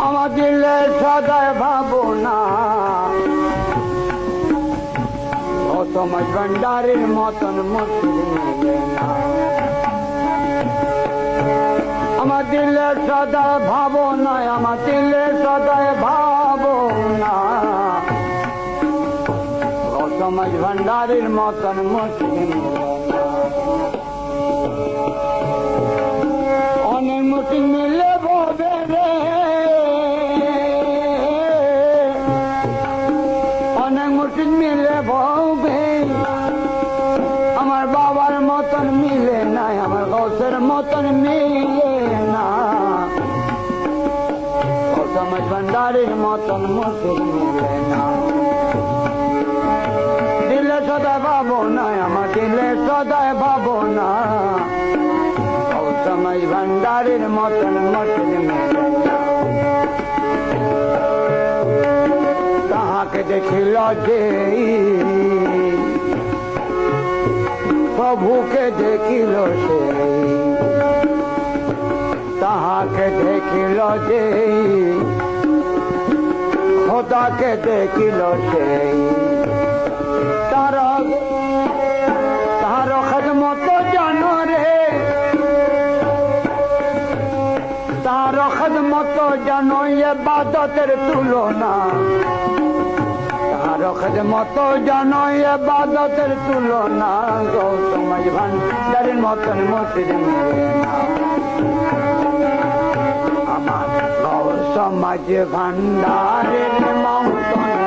আমার দিলে সদায় ভাবনা ও তোমার ভান্ডারের মতন মুসলিম মিলে না। আমার দিলে সদায় ভাবনা, আমার দিলে সদায় ভাবনা ও তোমার ভান্ডারের মতন মুসলিম মিলে না। অনেক মুসলিম মিলে ববে রে, অনেক মুসলিম মিলে ববে, আমার বাবার মতন মিলে নাই, আমার গৌসের মতন মিলে না। আমার ভান্ডারের মতন মুসলিম মিলে না। দিলে সদায় ভাবো না, আমার দিলে সদায় ভাবো না সময় ভান্ডারের মতন মুসলিম মিলে না। তাহাকে দেখিল যে প্রভুকে দেখিল সে, তাহাকে দেখিল যে খোদাকে দেখিল সে। তাহার খেদমত জানো রে, তাহার খেদমত জানো ইবাদতের তুলনা, তাহার খেদমত জানো ইবাদতের তুলনা। গৌতম ভান্ডারের মতন মুসলিম মিলে না। আমার গৌতম ভান্ডারের মতন